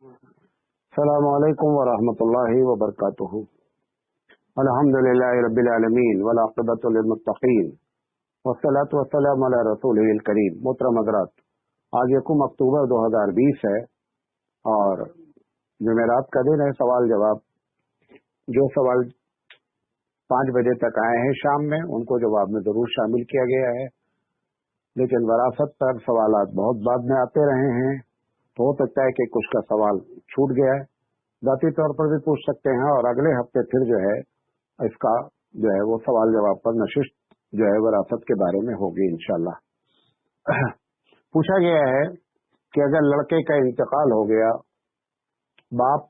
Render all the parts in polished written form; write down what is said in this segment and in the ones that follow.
अस्सलामु अलैकुम वरहमतुल्लाहि वबरकातुहू। अल्हम्दुलिल्लाहि रब्बिल आलमीन वल आक़िबतु लिल मुत्तक़ीन वस्सलातु वस्सलामु अला रसूलिहिल करीम। मोहतरम हज़रात, आज 1 अक्टूबर 2020 है और जुमेरात का दिन है। सवाल जवाब, जो सवाल 5 बजे तक आए हैं शाम में, उनको जवाब में जरूर शामिल किया गया है, लेकिन वरासत पर सवालात बहुत बाद में आते रहे हैं, तो हो सकता है कि कुछ का सवाल छूट गया है। ذاتی तौर पर भी पूछ सकते हैं और अगले हफ्ते फिर जो है इसका जो है वो सवाल जवाब पर नशिस्त जो है वरासत के बारे में होगी इंशाल्लाह। पूछा गया है कि अगर लड़के का इंतकाल हो गया बाप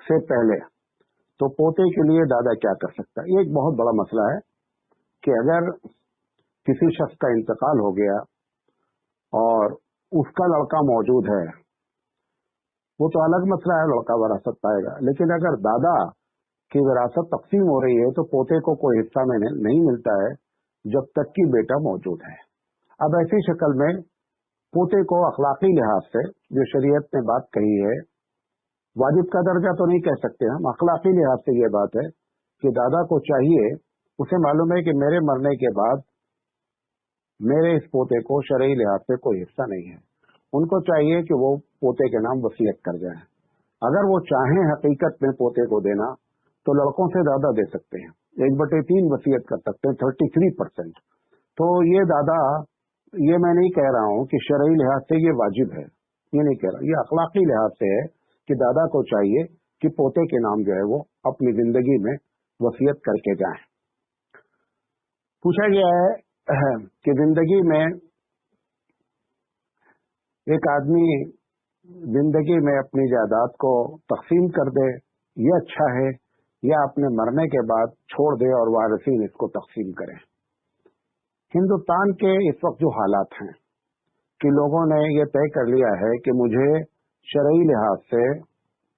से पहले, तो पोते के लिए दादा क्या कर सकता है। ये एक बहुत बड़ा मसला है कि अगर किसी शख्स का इंतकाल हो गया और उसका लड़का मौजूद है, वो तो अलग मसला है, लड़का विरासत पाएगा। लेकिन अगर दादा की विरासत तकसीम हो रही है तो पोते को कोई हिस्सा में नहीं मिलता है जब तक कि बेटा मौजूद है। अब ऐसी शक्ल में पोते को अखलाकी लिहाज से, जो शरीयत ने बात कही है, वाजिब का दर्जा तो नहीं कह सकते हम, अखलाकी लिहाज से ये बात है कि दादा को चाहिए, उसे मालूम है कि मेरे मरने के बाद मेरे इस पोते को शरई लिहाज से कोई हिस्सा नहीं है, उनको चाहिए कि वो पोते के नाम वसीयत कर जाएं। अगर वो चाहें हकीकत में पोते को देना तो लड़कों से दादा दे सकते हैं, 1/3 वसीयत कर सकते हैं, 33%। तो ये दादा, ये मैं नहीं कह रहा हूं कि शरई लिहाज से ये वाजिब है, ये नहीं कह रहा, ये अखलाकी लिहाज से है कि दादा को चाहिए कि पोते के नाम जो है वो अपनी जिंदगी में वसीयत करके जाएं। पूछा गया है कि जिंदगी में एक आदमी जिंदगी में अपनी जायदाद को तकसीम कर दे, ये अच्छा है, या अपने मरने के बाद छोड़ दे और वारिसीन इसको तकसीम करें। हिंदुस्तान के इस वक्त जो हालात हैं कि लोगों ने ये तय कर लिया है कि मुझे शरई लिहाज से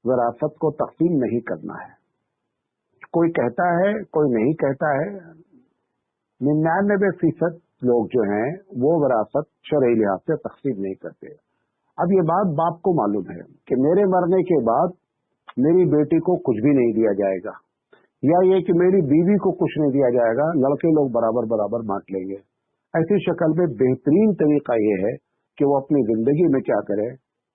विरासत को तकसीम नहीं करना है। कोई कहता है, कोई नहीं कहता है। 99% लोग जो हैं वो विरासत शरई लिहाज से तकसीम नहीं करते। अब ये बात बाप को मालूम है कि मेरे मरने के बाद मेरी बेटी को कुछ भी नहीं दिया जाएगा, या ये कि मेरी बीवी को कुछ नहीं दिया जाएगा, लड़के लोग बराबर बराबर बांट लेंगे। ऐसी शक्ल में बेहतरीन तरीका ये है कि वो अपनी जिंदगी में क्या करे,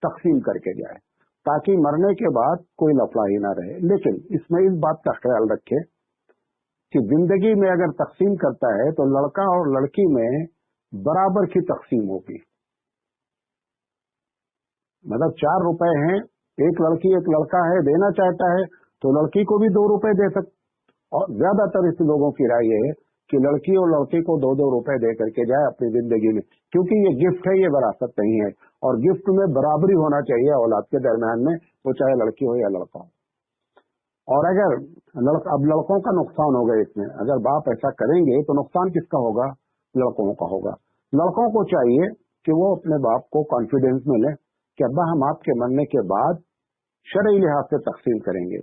तकसीम करके जाए, ताकि मरने के बाद कोई लफड़ा ही ना रहे। लेकिन इसमें इस बात का ख्याल रखे कि जिंदगी में अगर तकसीम करता है तो लड़का और लड़की में बराबर की तकसीम होगी। मतलब 4 रुपए हैं, एक लड़की एक लड़का है, देना चाहता है तो लड़की को भी 2 रुपए दे सकते। और ज्यादातर इस लोगों की राय ये है कि लड़की और लड़के को 2-2 रुपए दे करके जाए अपनी जिंदगी में, क्योंकि ये गिफ्ट है, ये विरासत नहीं है। और गिफ्ट में बराबरी होना चाहिए औलाद के दरमियान में, वो चाहे लड़की हो या लड़का हो। और अगर अब लड़कों का नुकसान होगा इसमें, अगर बाप ऐसा करेंगे तो नुकसान किसका होगा, लड़कों का होगा। लड़कों को चाहिए कि वो अपने बाप को कॉन्फिडेंस में लें कि अब्बा हम आपके मरने के बाद शरई लिहाज से तकसीम करेंगे,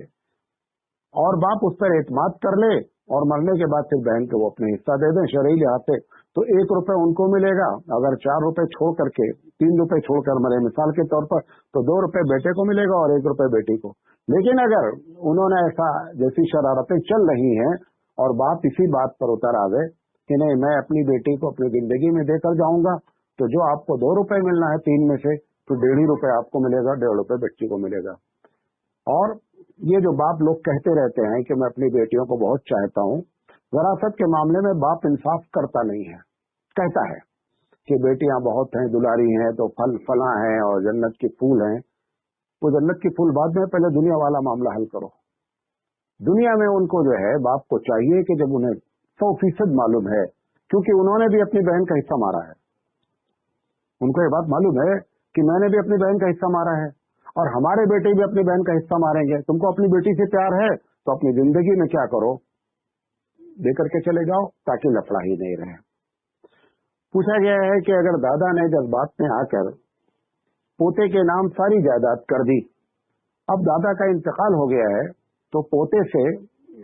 और बाप उस पर एतमाद कर ले और मरने के बाद फिर बहन को वो अपने हिस्सा दे दें शरई लिहाज से। तो 1 रुपए उनको मिलेगा, अगर 4 रुपए छोड़ करके 3 रुपए छोड़कर मरे मिसाल के तौर पर, तो 2 रुपए बेटे को मिलेगा और 1 रुपए बेटी को। लेकिन अगर उन्होंने ऐसा, जैसी शरारतें चल रही हैं और बाप इसी बात पर उतर आ गए कि नहीं मैं अपनी बेटी को अपनी जिंदगी में देकर जाऊंगा, तो जो आपको 2 रुपए मिलना है 3 में से, तो 1.5 रुपए आपको मिलेगा, 1.5 रुपए बेटी को मिलेगा। और ये जो बाप लोग कहते रहते हैं कि मैं अपनी बेटियों को बहुत चाहता हूँ, विरासत के मामले में बाप इंसाफ करता नहीं है। कहता है कि बेटियां बहुत हैं, दुलारी हैं, तो फला हैं और जन्नत के फूल हैं। वो जन्नत के फूल बाद में, पहले दुनिया वाला मामला हल करो। दुनिया में उनको जो है बाप को चाहिए कि जब उन्हें 100% मालूम है, क्योंकि उन्होंने भी अपनी बहन का हिस्सा मारा है, उनको ये बात मालूम है कि मैंने भी अपनी बहन का हिस्सा मारा है और हमारे बेटे भी अपनी बहन का हिस्सा मारेंगे। तुमको अपनी बेटी से प्यार है तो अपनी जिंदगी में क्या करो, दे करके चले जाओ, ताकि लफड़ा ही नहीं रहे। पूछा गया है कि अगर दादा ने जज्बात में आकर पोते के नाम सारी जायदाद कर दी, अब दादा का इंतकाल हो गया है, तो पोते से,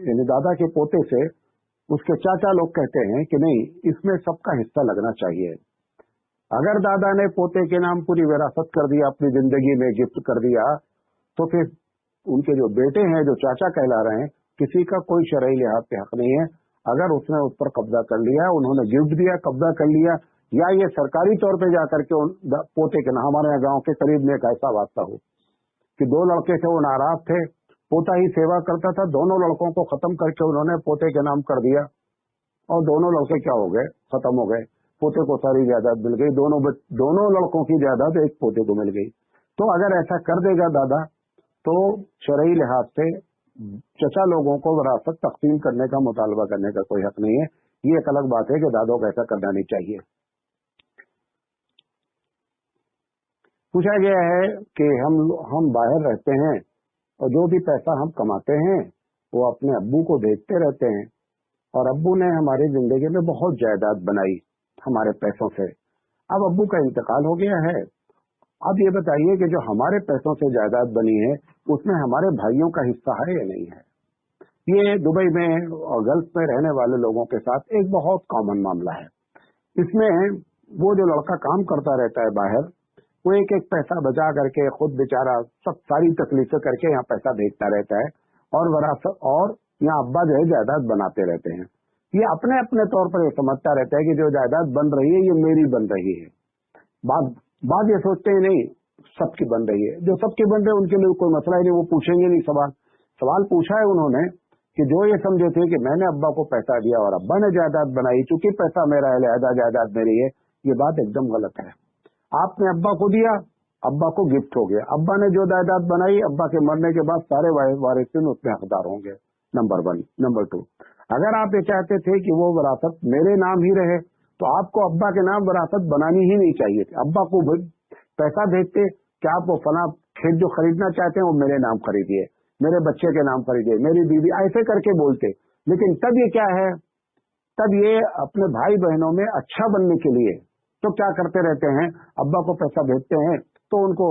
यानी दादा के पोते से उसके चाचा लोग कहते हैं कि नहीं, इसमें सबका हिस्सा लगना चाहिए। अगर दादा ने पोते के नाम पूरी विरासत कर दिया, अपनी जिंदगी में गिफ्ट कर दिया, तो फिर उनके जो बेटे हैं, जो चाचा कहला रहे हैं, किसी का कोई शरई लिहाज पे हक नहीं है। अगर उसने उस पर कब्जा कर लिया, उन्होंने गिफ्ट दिया, कब्जा कर लिया, या ये सरकारी तौर पे जाकर के पोते के नाम, हमारे यहाँ गाँव के करीब में एक ऐसा वास्ता हो कि 2 लड़के थे, वो नाराज थे, पोता ही सेवा करता था, दोनों लड़कों को खत्म करके उन्होंने पोते के नाम कर दिया, और दोनों लड़के क्या हो गए, खत्म हो गए। पोते को सारी जायदाद मिल गई, दोनों लड़कों की जायदाद एक पोते को मिल गई। तो अगर ऐसा कर देगा दादा, तो शरई लिहाज से चचा लोगों को विरासत तकसीम करने का, मुतालबा करने का कोई हक नहीं है। ये एक अलग बात है कि दादों को ऐसा करना नहीं चाहिए। पूछा गया है कि हम बाहर रहते हैं और जो भी पैसा हम कमाते हैं वो अपने अब्बू को भेजते रहते हैं, और अब्बू ने हमारी जिंदगी में बहुत जायदाद बनाई हमारे पैसों से। अब अब्बू का इंतकाल हो गया है, अब ये बताइए कि जो हमारे पैसों से जायदाद बनी है उसमें हमारे भाइयों का हिस्सा है या नहीं है। ये दुबई में और गल्फ में रहने वाले लोगों के साथ एक बहुत कॉमन मामला है। इसमें वो जो लड़का काम करता रहता है बाहर, वो एक एक पैसा बचा करके खुद बेचारा सब सारी तकलीफें करके यहाँ पैसा भेजता रहता है, और विरासत, और यहाँ अब्बा जो है जायदाद बनाते रहते हैं। ये अपने अपने तौर पर ये समझता रहता है कि जो जायदाद बन रही है ये मेरी बन रही है। बात ये सोचते ही नहीं सबकी बन रही है। जो सबकी बन रही है उनके लिए कोई मसला ही नहीं, वो पूछेंगे नहीं सवाल पूछा है उन्होंने कि जो ये समझे थे कि मैंने अब्बा को पैसा दिया और अब्बा ने जायदाद बनाई, चूंकि पैसा मेरा है लिहाजा जायदाद मेरी है, ये बात एकदम गलत है। आपने अब्बा को दिया, अब्बा को गिफ्ट हो गया। अब्बा ने जो जायदाद बनाई, अब्बा के मरने के बाद सारे वारिसिन उसमें हकदार होंगे, नंबर 1। नंबर 2, अगर आप ये चाहते थे कि वो विरासत मेरे नाम ही रहे, तो आपको अब्बा के नाम विरासत बनानी ही नहीं चाहिए थी। अब्बा को पैसा भेजते कि आप वो फला खेत जो खरीदना चाहते हैं वो मेरे नाम खरीदिए, मेरे बच्चे के नाम खरीदिए, मेरी बीवी, ऐसे करके बोलते। लेकिन तब ये क्या है, तब ये अपने भाई बहनों में अच्छा बनने के लिए तो क्या करते रहते हैं, अब्बा को पैसा भेजते हैं तो उनको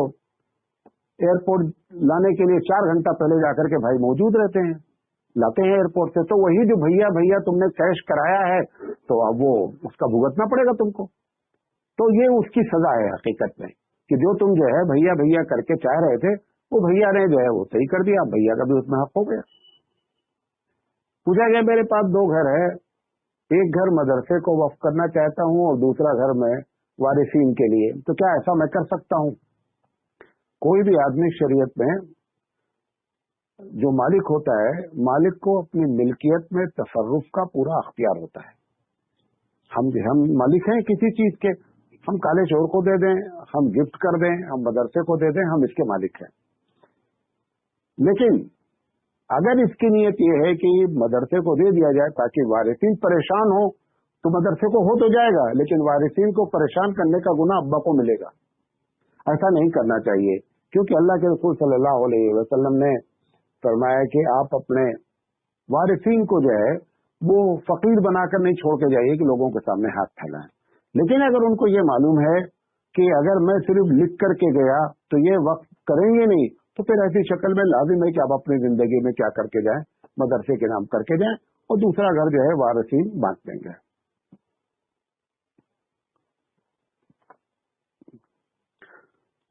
एयरपोर्ट लाने के लिए 4 घंटा पहले जाकर के भाई मौजूद रहते हैं, लाते हैं एयरपोर्ट से। तो वही जो भैया तुमने कैश कराया है, तो अब वो उसका भुगतना पड़ेगा तुमको। तो ये उसकी सजा है हकीकत में, कि जो तुम जो है भैया करके चाह रहे थे, वो भैया ने जो है वो सही कर दिया, भैया का भी उसमें हक हो गया। पूछा गया मेरे पास 2 घर है, एक घर मदरसे को वक्फ करना चाहता हूँ और दूसरा घर में वारिसीन के लिए, तो क्या ऐसा मैं कर सकता हूँ? कोई भी आदमी शरीयत में जो मालिक होता है, मालिक को अपनी मिल्कियत में तसर्रुफ का पूरा अख्तियार होता है। हम मालिक हैं किसी चीज के, हम काले चोर को दे दें, हम गिफ्ट कर दें, हम मदरसे को दे दें, हम इसके मालिक हैं। लेकिन अगर इसकी नीयत ये है कि मदरसे को दे दिया जाए ताकि वारिसीन परेशान हो, तो मदरसे को हो तो जाएगा, लेकिन वारिसीन को परेशान करने का गुनाह अब्बा को मिलेगा। ऐसा नहीं करना चाहिए, क्योंकि अल्लाह के रसूल सल्लल्लाहु अलैहि वसल्लम ने फरमाया कि आप अपने वारिसीन को जो है वो फकीर बनाकर नहीं छोड़ के जाइए कि लोगों के सामने हाथ फैलाएं। लेकिन अगर उनको ये मालूम है कि अगर मैं सिर्फ लिख करके गया तो ये वक्त करेंगे नहीं, तो फिर ऐसी शक्ल में लाजिम है कि आप अपनी जिंदगी में क्या करके जाएं, मदरसे के नाम करके जाएं, और दूसरा घर जो है वारिसीन बांट देंगे।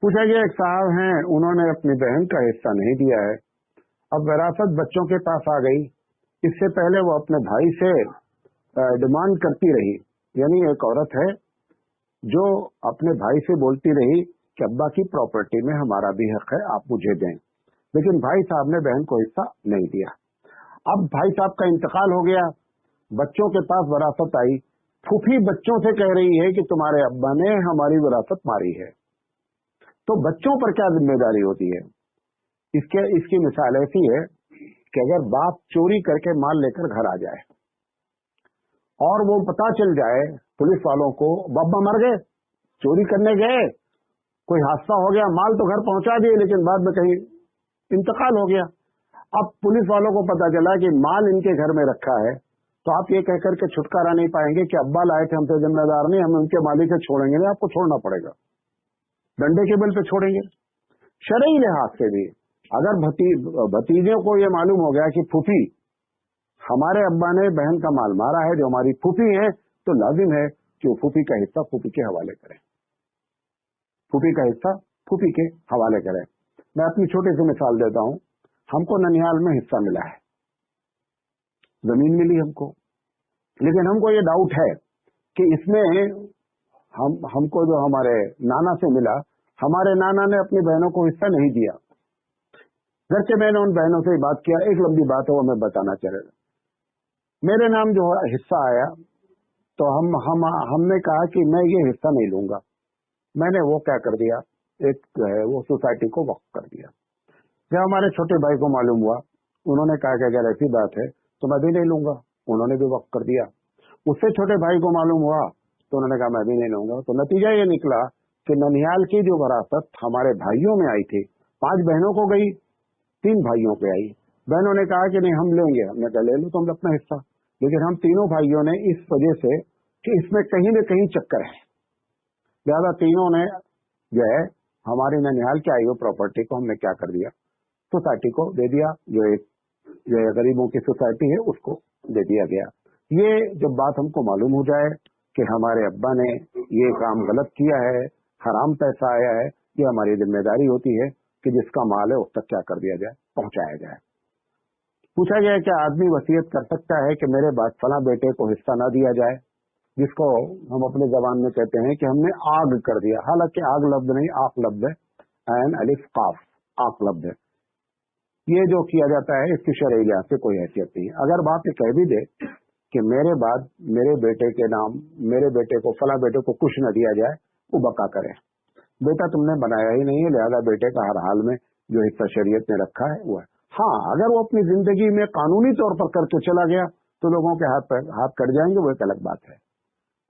पूछा गया एक साहब हैं, उन्होंने अपनी बहन का हिस्सा नहीं दिया है, अब विरासत बच्चों के पास आ गई। इससे पहले वो अपने भाई से डिमांड करती रही, यानी एक औरत है जो अपने भाई से बोलती रही कि अब्बा की प्रॉपर्टी में हमारा भी हक है, आप मुझे दें, लेकिन भाई साहब ने बहन को हिस्सा नहीं दिया। अब भाई साहब का इंतकाल हो गया, बच्चों के पास विरासत आई, फूफी बच्चों से कह रही है कि तुम्हारे अब्बा ने हमारी विरासत मारी है, तो बच्चों पर क्या जिम्मेदारी होती है? इसकी मिसाल ऐसी है कि अगर बाप चोरी करके माल लेकर घर आ जाए और वो पता चल जाए पुलिस वालों को, बाबा मर गए, चोरी करने गए, कोई हादसा हो गया, माल तो घर पहुंचा दिए लेकिन बाद में कहीं इंतकाल हो गया। अब पुलिस वालों को पता चला कि माल इनके घर में रखा है, तो आप ये कहकर के छुटकारा नहीं पाएंगे कि अब्बा लाए थे, हमसे जिम्मेदार नहीं, हम उनके मालिक से छोड़ेंगे नहीं, आपको छोड़ना पड़ेगा, डंडे के बल पे छोड़ेंगे। शरई लिहाज से भी अगर भतीजों को ये मालूम हो गया कि फूफी हमारे अब्बा ने बहन का माल मारा है, जो हमारी फूफी है, तो लाजिम है कि वो फूफी का हिस्सा फूफी के हवाले करें। फूफी का हिस्सा फूफी के हवाले करें। मैं अपनी छोटी सी मिसाल देता हूं। हमको ननिहाल में हिस्सा मिला है, जमीन मिली हमको, लेकिन हमको ये डाउट है कि इसमें हमको जो हमारे नाना से मिला, हमारे नाना ने अपनी बहनों को हिस्सा नहीं दिया। घर के मैंने उन बहनों से बात किया, एक लंबी बात है वो मैं बताना चलेगा। मेरे नाम जो हिस्सा आया तो हमने कहा कि मैं ये हिस्सा नहीं लूंगा। मैंने वो क्या कर दिया, एक जो है वो सोसाइटी को वक्फ कर दिया। जब हमारे छोटे भाई को मालूम हुआ, उन्होंने कहा कि अगर ऐसी बात है तो मैं भी नहीं लूंगा, उन्होंने भी वक्फ कर दिया। उससे छोटे भाई को मालूम हुआ तो उन्होंने कहा मैं भी नहीं लूंगा। तो नतीजा ये निकला कि ननिहाल की जो विरासत हमारे भाइयों में आई थी, 5 बहनों को गई, 3 भाइयों पे आई। बहनों ने कहा कि नहीं हम लेंगे, हमने कहा ले लो तुम अपना हिस्सा। लेकिन हम तीनों भाइयों ने इस वजह से कि इसमें कहीं न कहीं चक्कर है, लिहाजा तीनों ने जो है हमारी ननिहाल की आई हुई प्रॉपर्टी को हमने क्या कर दिया, सोसाइटी को दे दिया। जो गरीबों की सोसाइटी है उसको दे दिया गया। ये जब बात हमको मालूम हो जाए कि हमारे अब्बा ने ये काम गलत किया है, हराम पैसा आया है, ये हमारी जिम्मेदारी होती है कि जिसका माल है उस तक क्या कर दिया जाए, पहुंचाया जाए। पूछा गया क्या आदमी वसीयत कर सकता है कि मेरे बाद फला बेटे को हिस्सा ना दिया जाए, जिसको हम अपने जबान में कहते हैं कि हमने आग कर दिया। हालांकि आग लफ्ज नहीं, आक लफ्ज है, एन अलिफ काफ, आक लफ्ज है। ये जो किया जाता है इसकी शरई लिहाज से कोई हैसियत नहीं है। अगर बाप ये कह भी दे कि मेरे बाद मेरे बेटे के नाम, मेरे बेटे को फला बेटे को कुछ न दिया जाए, वो बका करे। बेटा तुमने बनाया ही नहीं है, लिहाजा बेटे का हर हाल में जो हिस्सा शरीयत ने रखा है वो है। हाँ, अगर वो अपनी जिंदगी में कानूनी तौर पर करके चला गया तो लोगों के हाथ कट जाएंगे, वो एक अलग बात है।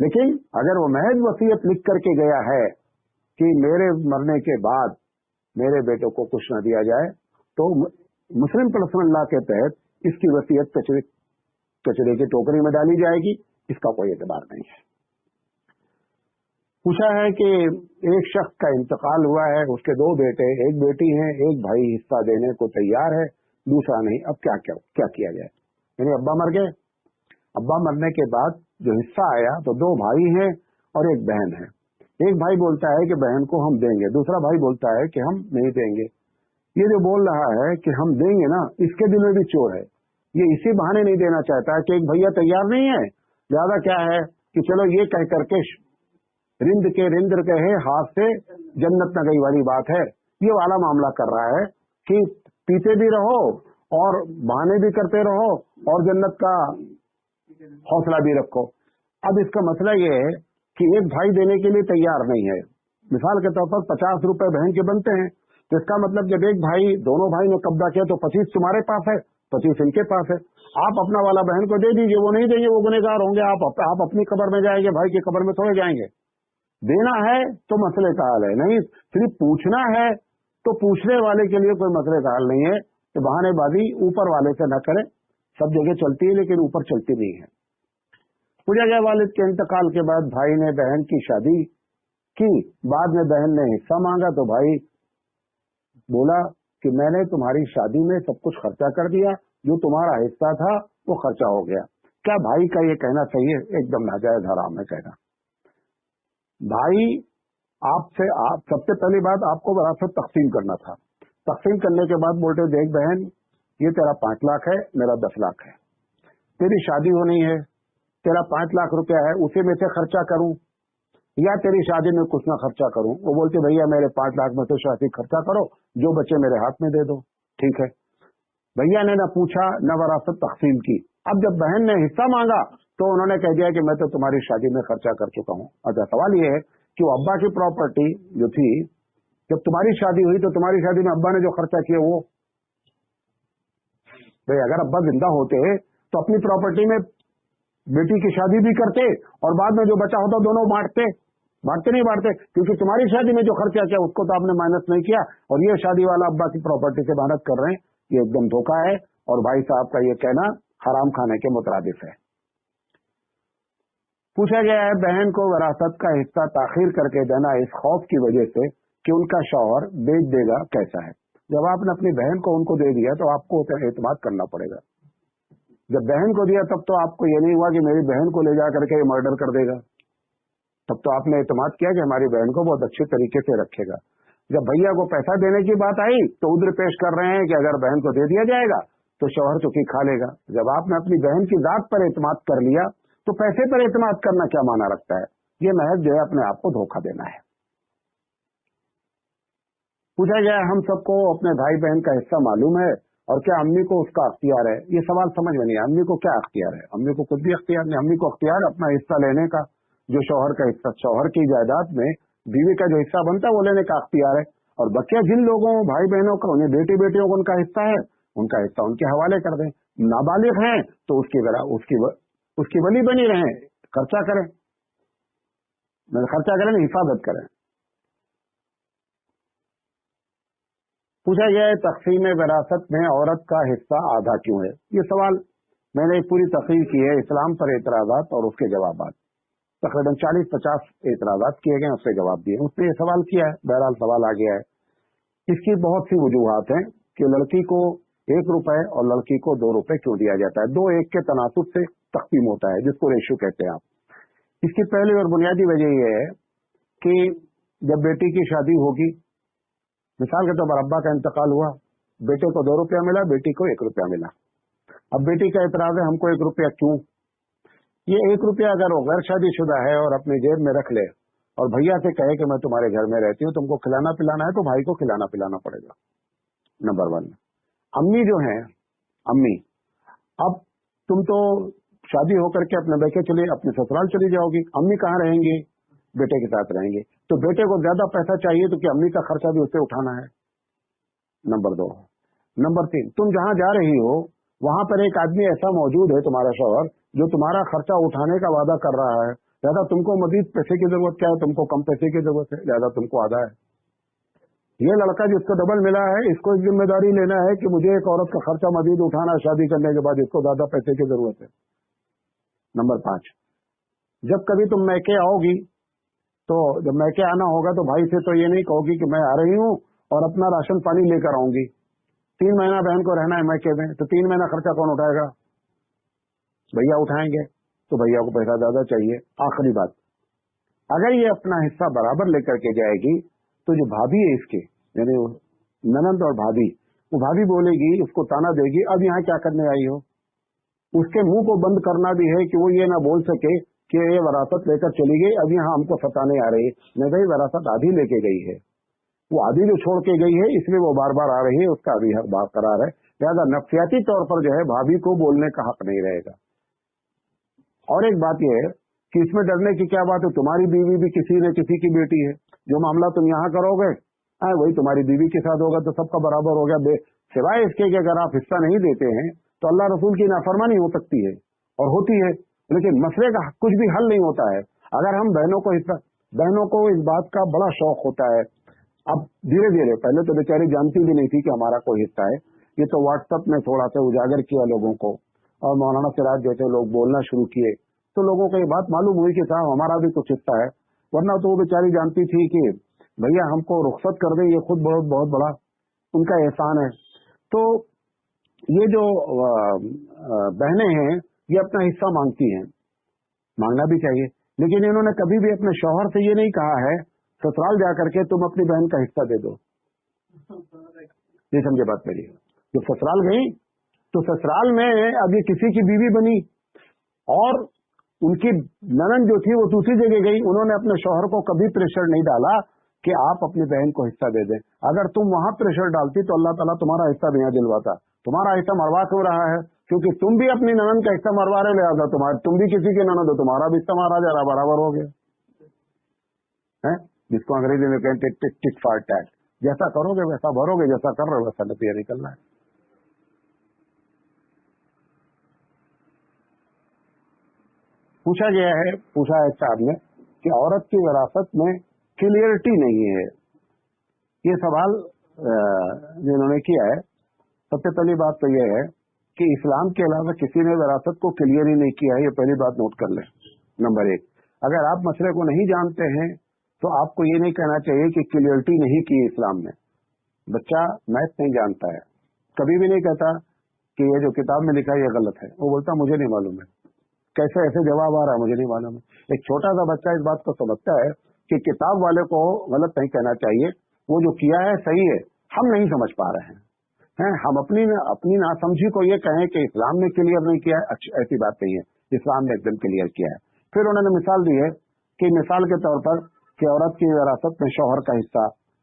लेकिन अगर वो महज वसीयत लिख करके गया है कि मेरे मरने के बाद मेरे बेटों को कुछ न दिया जाए, तो मुस्लिम पर्सनल लॉ के तहत इसकी वसीयत कचरे की टोकरी में डाली जाएगी, इसका कोई एतबार नहीं है। पूछा है कि एक शख्स का इंतकाल हुआ है, उसके 2 बेटे, एक बेटी हैं, एक भाई हिस्सा देने को तैयार है, दूसरा नहीं, अब क्या किया जाए। यानी अब्बा मर गए, अब्बा मरने के बाद जो हिस्सा आया तो 2 भाई हैं और एक बहन है। एक भाई बोलता है कि बहन को हम देंगे, दूसरा भाई बोलता है कि हम नहीं देंगे। ये जो बोल रहा है कि हम देंगे ना, इसके दिल में भी चोर है। ये इसी बहाने नहीं देना चाहता है कि एक भैया तैयार नहीं है, ज्यादा क्या है कि चलो ये कह करके रिंद कहे हाथ से जन्नत न गई वाली बात है। ये वाला मामला कर रहा है कि पीते भी रहो और बहाने भी करते रहो और जन्नत का हौसला भी रखो। अब इसका मसला ये है कि एक भाई देने के लिए तैयार नहीं है। मिसाल के तौर पर 50 रुपए बहन के बनते हैं, तो इसका मतलब जब एक भाई, दोनों भाई ने कब्जा किया तो 25 तुम्हारे पास है, 25 इनके पास है। आप अपना वाला बहन को दे दीजिए, वो नहीं देंगे, वो गुनहगार होंगे। आप अपनी कब्र में जाएंगे, भाई की कब्र में थोड़े जाएंगे। देना है तो मसले का हल है, नहीं सिर्फ पूछना है तो पूछने वाले के लिए कोई मसले का हल नहीं है। तो बहानेबाजी ऊपर वाले से न करें, सब जगह चलती है लेकिन ऊपर चलती नहीं है। पूछा गया वालिद के इंतकाल के बाद भाई ने बहन की शादी की, बाद में बहन ने हिस्सा मांगा तो भाई बोला कि मैंने तुम्हारी शादी में सब कुछ खर्चा कर दिया, जो तुम्हारा हिस्सा था वो खर्चा हो गया। क्या भाई का ये कहना सही है? एकदम नाजायज हराम है कहना। भाई आप सबसे पहली बात आपको विरासत तकसीम करना था। तकसीम करने के बाद बोलते देख बहन, ये तेरा 5 लाख है, मेरा 10 लाख है, तेरी शादी होनी है, तेरा 5 लाख रुपया है, उसी में से खर्चा करूं या तेरी शादी में कुछ ना खर्चा करूं? वो बोलते भैया मेरे 5 लाख में से शादी खर्चा करो, जो बच्चे मेरे हाथ में दे दो। ठीक है, भैया ने न पूछा न विरासत तकसीम की। अब जब बहन ने हिस्सा मांगा तो उन्होंने कह दिया कि मैं तो तुम्हारी शादी में खर्चा कर चुका हूं। अच्छा, सवाल ये है कि वो अब्बा की प्रॉपर्टी जो थी, जब तुम्हारी शादी हुई तो तुम्हारी शादी में अब्बा ने जो खर्चा किया वो, भाई अगर अब्बा जिंदा होते तो अपनी प्रॉपर्टी में बेटी की शादी भी करते और बाद में जो बचा होता दोनों बांटते नहीं बांटते, क्योंकि तुम्हारी शादी में जो खर्चा किया उसको तो आपने माइनस नहीं किया और ये शादी वाला अब्बा की प्रॉपर्टी से मेहनत कर रहे हैं। ये एकदम धोखा है और भाई साहब का ये कहना हराम खाने के मुतरादिफ है। पूछा गया है बहन को विरासत का हिस्सा ताखीर करके देना इस खौफ की वजह से कि उनका शौहर बेच देगा, कैसा है? जब आपने अपनी बहन को उनको दे दिया तो आपको एतमाद करना पड़ेगा। जब बहन को दिया तब तो आपको ये नहीं हुआ कि मेरी बहन को ले जा करके मर्डर कर देगा, तब तो आपने एतमाद किया कि हमारी बहन को बहुत अच्छे तरीके से रखेगा। जब भैया को पैसा देने की बात आई तो उधर पेश कर रहे हैं कि अगर बहन को दे दिया जाएगा तो शौहर चुकी खा लेगा। जब आपने अपनी बहन की जात पर एतमाद कर लिया तो पैसे पर एतमाद करना क्या माना रखता है? ये महज जो है अपने आप को धोखा देना है। पूछा गया हम सबको अपने भाई बहन का हिस्सा मालूम है और क्या अम्मी को उसका अख्तियार है? ये सवाल समझ में नहीं है। अम्मी को क्या अख्तियार है? अम्मी को कुछ भी अख्तियार नहीं। अम्मी को अख्तियार अपना हिस्सा लेने का, जो शौहर का हिस्सा, शौहर की जायदाद में बीवी का जो हिस्सा बनता है वो लेने का अख्तियार है। और बच्चे जिन लोगों भाई बहनों का, उन्हें बेटी बेटियों को उनका हिस्सा है, उनका हिस्सा उनके हवाले कर दें। नाबालिग हैं तो उसकी वली बनी रहें, खर्चा करें, हिफाजत करें। पूछा गया है तक़सीम विरासत में औरत का हिस्सा आधा क्यों है? ये सवाल मैंने एक पूरी तक़रीर की है, इस्लाम पर एतराज़ात और उसके जवाबात। तकरीबन 40-50 एतराज़ात किए गए, उससे जवाब दिए। उसने ये सवाल किया है, बहरहाल सवाल आ गया है। इसकी बहुत सी वजूहात हैं कि लड़की को 1 रुपए और लड़की को 2 रुपए क्यों दिया जाता है। 2 1 के तनासुब से तक़सीम होता है, जिसको रेशो कहते हैं आप। इसकी पहली और बुनियादी वजह यह है कि जब बेटी की शादी होगी, मिसाल के तौर पर अब्बा का इंतकाल हुआ, बेटे को 2 रुपया मिला, बेटी को 1 रुपया मिला। अब बेटी का एतराज है हमको 1 रुपया क्यों? ये 1 रुपया अगर वो गैर शादीशुदा है और अपनी जेब में रख ले और भैया से कहे कि मैं तुम्हारे घर में रहती हूँ, तुमको खिलाना पिलाना है, तो भाई को खिलाना पिलाना पड़ेगा। नंबर 1। अम्मी जो है, अम्मी, अब तुम तो शादी होकर के अपने ससुराल चली जाओगी, अम्मी कहाँ रहेंगी? बेटे के साथ रहेंगे। तो बेटे को ज्यादा पैसा चाहिए तो क्या अम्मी का खर्चा भी उससे उठाना है? नंबर 2। नंबर 3, तुम जहां जा रही हो वहां पर एक आदमी ऐसा मौजूद है, तुम्हारा शौहर, जो तुम्हारा खर्चा उठाने का वादा कर रहा है। ज्यादा तुमको मजीद पैसे की जरूरत क्या है? तुमको कम पैसे की जरूरत है, ज्यादा तुमको आधा है। ये लड़का जिसको डबल मिला है, इसको एक जिम्मेदारी लेना है कि मुझे एक औरत का खर्चा मजीद उठाना, शादी करने के बाद इसको ज्यादा पैसे की जरूरत है। नंबर 5, जब कभी तुम मैके आओगी तो जब मैके आना होगा तो भाई से तो ये नहीं कहोगी कि मैं आ रही हूँ और अपना राशन पानी लेकर आऊंगी। 3 महीना बहन को रहना है मैके में, तो 3 महीना खर्चा कौन उठाएगा? भैया उठाएंगे, तो भैया को पैसा ज्यादा चाहिए। आखिरी बात, अगर ये अपना हिस्सा बराबर लेकर के जाएगी तो जो भाभी है इसके, यानी ननंद और भाभी, वो भाभी बोलेगी, उसको ताना देगी, अब यहाँ क्या करने आई हो? उसके मुंह को बंद करना भी है कि वो ये ना बोल सके कि ये वरासत लेकर चली गई, अब यहाँ हमको सताने आ रही है। नहीं भाई, वरासत आधी लेके गई है, वो आधी जो छोड़ के गई है, इसलिए वो बार बार आ रही है, उसका अभी हक बरकरार है। लिहाजा नफ्सियाती तौर पर जो है भाभी को बोलने का हक नहीं रहेगा। और एक बात यह है कि इसमें डरने की क्या बात है? तुम्हारी बीवी भी किसी न किसी की बेटी है। जो मामला तुम यहाँ करोगे वही तुम्हारी बीवी के साथ होगा, तो सबका बराबर हो गया। सिवाय इसके कि अगर आप हिस्सा नहीं देते हैं तो अल्लाह रसूल की नाफरमानी हो सकती है, और होती है, लेकिन मसले का कुछ भी हल नहीं होता है। अगर हम बहनों को इस बात का बड़ा शौक होता है। अब धीरे धीरे, पहले तो बेचारी जानती भी नहीं थी कि हमारा कोई हिस्सा है। ये तो व्हाट्सएप में थोड़ा सा उजागर किया लोगों को, और मौलाना सिराज जैसे लोग बोलना शुरू किए तो लोगों को ये बात मालूम हुई कि साहब हमारा भी कुछ हिस्सा है। वरना तो वो बेचारी जानती थी कि भैया हमको रुखसत कर दें, ये खुद बहुत बड़ा उनका एहसान है। तो ये जो बहनें हैं ये अपना हिस्सा मांगती हैं, मांगना भी चाहिए, लेकिन इन्होंने कभी भी अपने शौहर से ये नहीं कहा है ससुराल जाकर के तुम अपनी बहन का हिस्सा दे दो। ये समझे बात मेरी? जब ससुराल गई तो ससुराल में अब ये किसी की बीवी बनी और उनकी ननद जो थी वो दूसरी जगह गई। उन्होंने अपने शौहर को कभी प्रेशर नहीं डाला कि आप अपनी बहन को हिस्सा दे दें। अगर तुम वहां प्रेशर डालती तो अल्लाह ताला तुम्हारा हिस्सा भी यहाँ दिलवाता। तुम्हारा हिस्सा मरवा क्यों रहा है? क्योंकि तुम भी अपनी ननद का हिस्सा मरवा रहे, लिहाजा तुम भी किसी की ननद हो, तुम्हारा भी हिस्सा मारा जा रहा, बराबर हो गया है। जिसको अंग्रेजी में कहते हैं टिक टिक फॉर टैट। जैसा करोगे वैसा भरोगे, जैसा कर रहे हो वैसा नतीजा निकलना है। पूछा है साहब ने कि औरत की विरासत में क्लियरिटी नहीं है। ये सवाल जिन्होंने किया है, सबसे पहली बात तो यह है कि इस्लाम के अलावा किसी ने विरासत को क्लियर ही नहीं किया है। ये पहली बात नोट कर लें। नंबर 1, अगर आप मसले को नहीं जानते हैं तो आपको ये नहीं कहना चाहिए कि क्लियरिटी नहीं की इस्लाम ने। बच्चा मैथ नहीं जानता है, कभी भी नहीं कहता कि ये जो किताब में लिखा है ये गलत है, वो बोलता मुझे नहीं मालूम है। कैसे ऐसे जवाब आ रहा है मुझे नहीं मालूम। एक छोटा सा बच्चा इस बात को समझता है कि किताब वाले को गलत नहीं कहना चाहिए, वो जो किया है सही है, हम नहीं समझ पा रहे हैं। हम अपनी नासमझी को ये कहें कि इस्लाम ने क्लियर नहीं किया है, ऐसी बात नहीं है, इस्लाम ने एकदम क्लियर किया है। फिर उन्होंने मिसाल दी है कि मिसाल के तौर पर कि औरत की विरासत में शौहर का हिस्सा,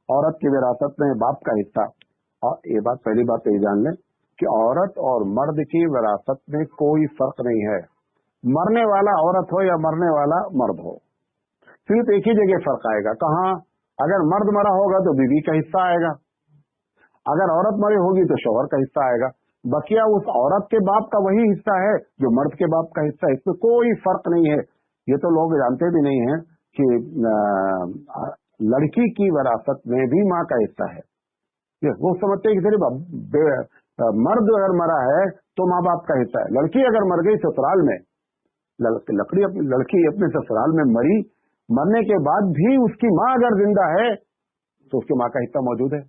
औरत की विरासत में बाप का हिस्सा। और ये बात पहली बात तो ये जान लें कि औरत और मर्द की विरासत में कोई फर्क नहीं है। मरने वाला औरत हो या मरने वाला मर्द हो, सिर्फ एक ही जगह फर्क आएगा। कहाँ? अगर मर्द मरा होगा तो बीवी का हिस्सा आएगा, अगर औरत मरी होगी तो शौहर का हिस्सा आएगा। बकिया उस औरत के बाप का वही हिस्सा है जो मर्द के बाप का हिस्सा है, इसमें कोई फर्क नहीं है। ये तो लोग जानते भी नहीं है कि लड़की की विरासत में भी माँ का हिस्सा है। ये वो समझते हैं कि सिर्फ मर्द अगर मरा है तो माँ बाप का हिस्सा है। लड़की अगर मर गई ससुराल में, लड़की अपने ससुराल में मरी, मरने के बाद भी उसकी माँ अगर जिंदा है तो उसकी माँ का हिस्सा मौजूद है,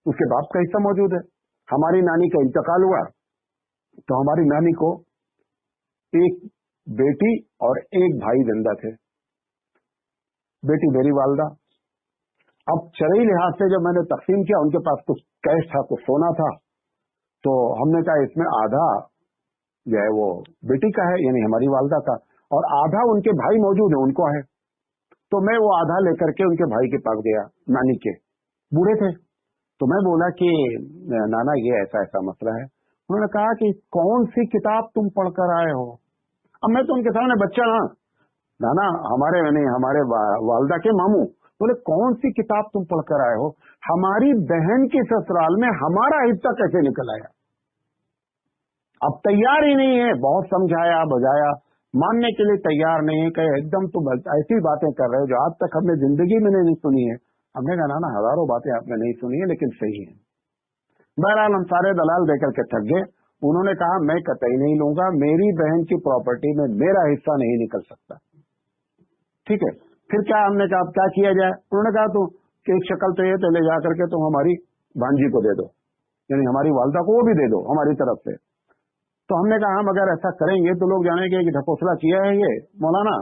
उसके बाप का हिस्सा मौजूद है। हमारी नानी का इंतकाल हुआ तो हमारी नानी को एक बेटी और एक भाई जिंदा थे। बेटी मेरी वालदा। अब शरई लिहाज से जब मैंने तकसीम किया, उनके पास कुछ कैश था, कुछ सोना था, तो हमने कहा इसमें आधा जो है वो बेटी का है, यानी हमारी वालदा का, और आधा उनके भाई मौजूद है, उनको है। तो मैं वो आधा लेकर के उनके भाई के पास गया, नानी के, बूढ़े थे। तो मैं बोला कि नाना ये ऐसा ऐसा मसला है। उन्होंने कहा कि कौन सी किताब तुम पढ़कर आए हो? अब मैं तो उनके सामने बच्चा ना, नाना हमारे वालदा के मामू बोले कौन सी किताब तुम पढ़कर आए हो? हमारी बहन के ससुराल में हमारा हिस्सा कैसे निकल आया? अब तैयार ही नहीं है, बहुत समझाया बुझाया, मानने के लिए तैयार नहीं है, कहे एकदम तुम ऐसी बातें कर रहे हो जो आज तक हमने जिंदगी में नहीं सुनी है। हमने कहा नाना हजारों बातें आपने नहीं सुनी है लेकिन सही है। बहरहाल हम सारे दलाल देकर के थक गए। उन्होंने कहा मैं कतई नहीं लूंगा, मेरी बहन की प्रॉपर्टी में मेरा हिस्सा नहीं निकल सकता। ठीक है, फिर क्या? हमने कहा अब क्या किया जाए? उन्होंने कहा तो एक शक्ल तो ये तो ले जा करके तुम हमारी भांजी को दे दो, यानी हमारी वालदा को वो भी दे दो हमारी तरफ से। तो हमने कहा हम अगर ऐसा करेंगे तो लोग जानेंगे कि ढकोसला किया है ये मौलाना,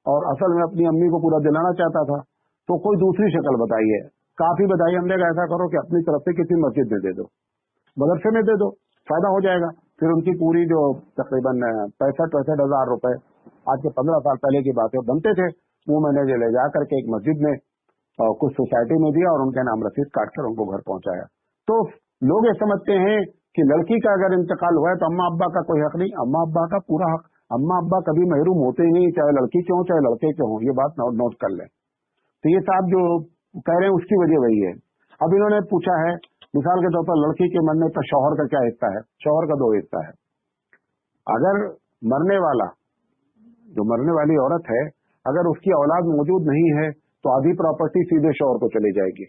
और असल में अपनी अम्मी को पूरा दिलाना चाहता था। तो कोई दूसरी शक्ल बताइए। काफी बताइए। हमने कहा ऐसा करो कि अपनी तरफ से किसी मस्जिद में दे दो, मदरसे में दे दो, फायदा हो जाएगा। फिर उनकी पूरी जो तकरीबन 65 हजार रुपए, आज के 15 साल पहले की बात है, बनते थे, वो मैंने जो ले जा करके एक मस्जिद में और कुछ सोसाइटी में दिया और उनके नाम रसीद काट कर उनको घर पहुंचाया। तो लोग ये समझते हैं कि लड़की का अगर इंतकाल हुआ है तो अम्मा अब्बा का कोई हक नहीं। अम्मा अब्बा का पूरा हक। अम्मा अब्बा कभी महरूम होते ही नहीं, चाहे लड़की के हों चाहे लड़के के हों, ये बात नोट कर लें। तो ये साहब जो कह रहे हैं उसकी वजह वही है। अब इन्होंने पूछा है मिसाल के तौर पर लड़की के मरने पर शौहर का क्या हिस्सा है? शौहर का 2 हिस्सा है। अगर मरने वाला, जो मरने वाली औरत है, अगर उसकी औलाद मौजूद नहीं है तो आधी प्रॉपर्टी सीधे शौहर को चली जाएगी,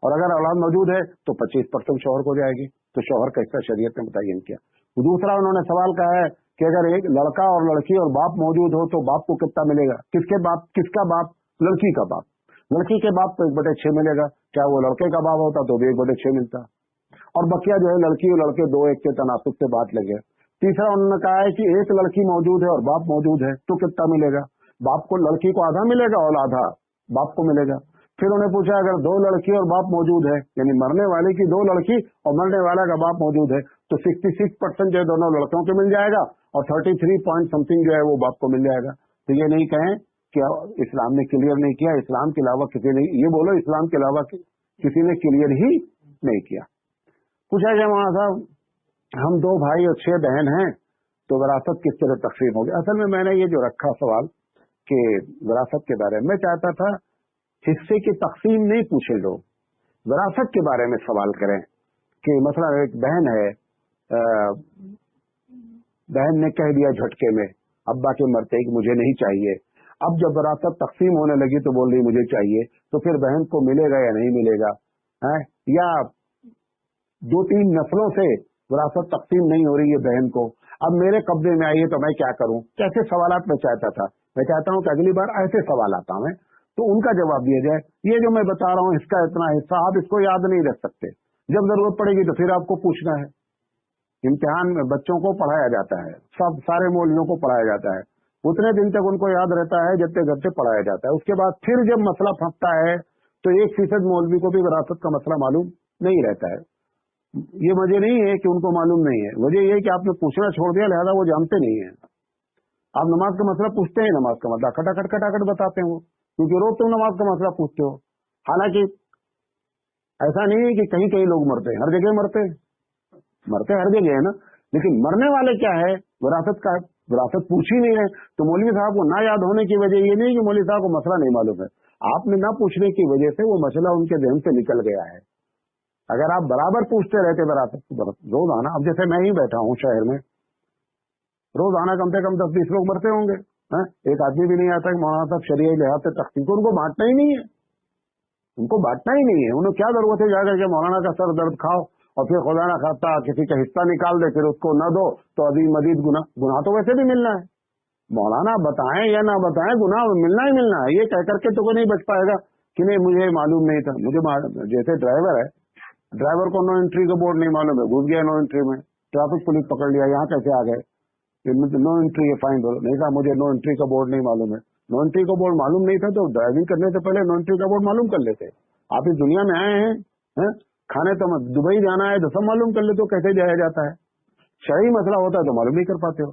और अगर औलाद मौजूद है तो 25% शौहर को जाएगी। तो शौहर का हिस्सा शरीयत ने बताया क्या। दूसरा उन्होंने सवाल कहा है कि अगर एक लड़का और लड़की और बाप मौजूद हो तो बाप को कितना मिलेगा? किसके बाप? किसका बाप? लड़की का बाप। लड़की के बाप को 1/6 मिलेगा। क्या वो लड़के का बाप होता तो भी 1/6 मिलता, और बकिया जो है लड़की और लड़के 2-1 के तनासुब से बात लगे। तीसरा उन्होंने कहा है कि एक लड़की मौजूद है और बाप मौजूद है तो कितना मिलेगा? बाप को, लड़की को आधा मिलेगा और आधा बाप को मिलेगा। फिर उन्हें पूछा अगर 2 लड़की और बाप मौजूद है, यानी मरने वाले की 2 लड़की और मरने वाला का बाप मौजूद है, तो 66% जो है दोनों लड़कों को मिल जाएगा और 33 पॉइंट समथिंग जो है वो बाप को मिल जाएगा। तो ये नहीं कहें कि इस्लाम ने क्लियर नहीं किया, इस्लाम के अलावा किसी ने, ये बोलो इस्लाम के अलावा किसी ने क्लियर ही नहीं किया। पूछा जाए वहां साहब हम 2 भाई और 6 बहन हैं तो विरासत किस तरह तकसीम होगी? असल में मैंने ये जो रखा सवाल कि विरासत के बारे में, मैं चाहता था हिस्से की तकसीम नहीं पूछे लोग, विरासत के बारे में सवाल करें कि मसला एक बहन है, बहन ने कह दिया झटके में अब्बा के मरते कि मुझे नहीं चाहिए। अब जब विरासत तकसीम होने लगी तो बोल रही मुझे चाहिए, तो फिर बहन को मिलेगा या नहीं मिलेगा है? या 2-3 नस्लों से विरासत तकसीम नहीं हो रही है बहन को, अब मेरे कब्जे में आई है तो मैं क्या करूं? कैसे सवालात मैं चाहता था। मैं चाहता हूं कि अगली बार ऐसे सवाल आता हूं तो उनका जवाब दिया जाए। ये जो मैं बता रहा हूं इसका इतना हिस्सा, आप इसको याद नहीं रख सकते, जब जरूरत पड़ेगी तो फिर आपको पूछना है। इम्तिहान में बच्चों को पढ़ाया जाता है, सब सारे मौलवियों को पढ़ाया जाता है, उतने दिन तक उनको याद रहता है जब तक घर से पढ़ाया जाता है। उसके बाद फिर जब मसला फंसता है तो 1% मौलवी को भी विरासत का मसला मालूम नहीं रहता है। ये वजह नहीं है कि उनको मालूम नहीं है, वजह ये है कि आपने पूछना छोड़ दिया, लिहाजा वो जानते नहीं है। आप नमाज का मसला पूछते हैं, नमाज का मसला खटाखट बताते हैं वो, क्योंकि रोज तुम नमाज का मसला पूछते हो। हालांकि ऐसा नहीं है कि कहीं कहीं लोग मरते हैं, हर जगह मरते हर जगह है ना, लेकिन मरने वाले क्या है, विरासत पूछ ही नहीं रहे। तो मौलवी साहब को ना याद होने की वजह ये नहीं कि मौलवी साहब को मसला नहीं मालूम है, आपने ना पूछने की वजह से वो मसला उनके ذہن से निकल गया है। अगर आप बराबर पूछते रहते विरासत रोजाना, अब जैसे मैं ही बैठा हूँ शहर में, रोजाना कम से कम 10-20 लोग मरते होंगे, एक आदमी भी नहीं आता कि मौलाना साहब शरीय लिहाज से तख्तीम को, उनको बांटना ही नहीं है, उन्हें क्या जरूरत है जाकर के मौलाना का सर दर्द खाओ और फिर खुदा ना खाता किसी का हिस्सा निकाल दे फिर उसको न दो तो अजीम मजीद गुनाह तो वैसे भी मिलना है। मौलाना बताएं या ना बताएं, गुनाह मिलना ही मिलना है। ये कह करके तो कोई नहीं बच पाएगा कि नहीं मुझे मालूम नहीं था। जैसे ड्राइवर है, ड्राइवर को नो एंट्री का बोर्ड नहीं मालूम है, घुस गया नो एंट्री में, ट्रैफिक पुलिस पकड़ लिया, यहाँ कैसे आ गए, नो एंट्री है फाइन बोलो, नहीं कहा मुझे नो एंट्री का बोर्ड नहीं मालूम है। नो एंट्री का बोर्ड मालूम नहीं था तो ड्राइविंग करने से पहले नो एंट्री का बोर्ड मालूम कर लेते। आप इस दुनिया में आए हैं, खाने तो दुबई जाना है तो सब मालूम कर लेते हो कैसे जाया जाता है, शरई मसला होता है तो मालूम नहीं कर पाते हो।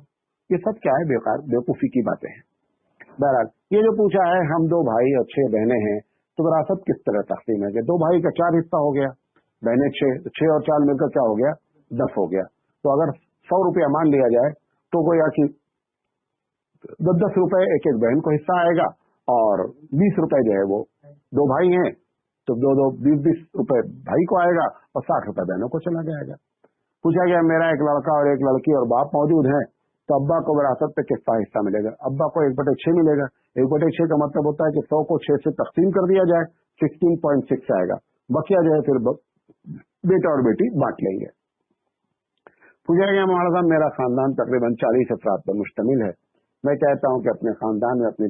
ये सब क्या है, बेकार बेवकूफी की बातें हैं। बहरहाल ये जो पूछा है, हम 2 भाई और 6 बहनें हैं तो विरासत किस तरह तकसीम है कि 2 भाई का 4 हिस्सा हो गया, बहनें 6 और 4 मिलकर क्या हो गया, 10 हो गया। तो अगर 100 रुपया मान लिया जाए तो गोया कि 10 रुपए एक एक बहन को हिस्सा आएगा और 20 रुपए जो है वो 2 भाई हैं तो 20 रुपए भाई को आएगा और 60 रुपए बहनों को चला जाएगा। पूछा गया मेरा एक लड़का और एक लड़की और बाप मौजूद है तो अब्बा को विरासत पे कितना हिस्सा मिलेगा? अब्बा को 1/6 मिलेगा। 1/6 का मतलब होता है कि 100 को 6 से तकसीम कर दिया जाए, 16.6 आएगा, बकिया जो है फिर बेटा और बेटी बांट लेंगे। पूछा गया मौलाना साहब मेरा खानदान तकरीबन 40 अफराद पर मुश्तमिल है, मैं कहता हूँ कि अपने खानदान में अपनी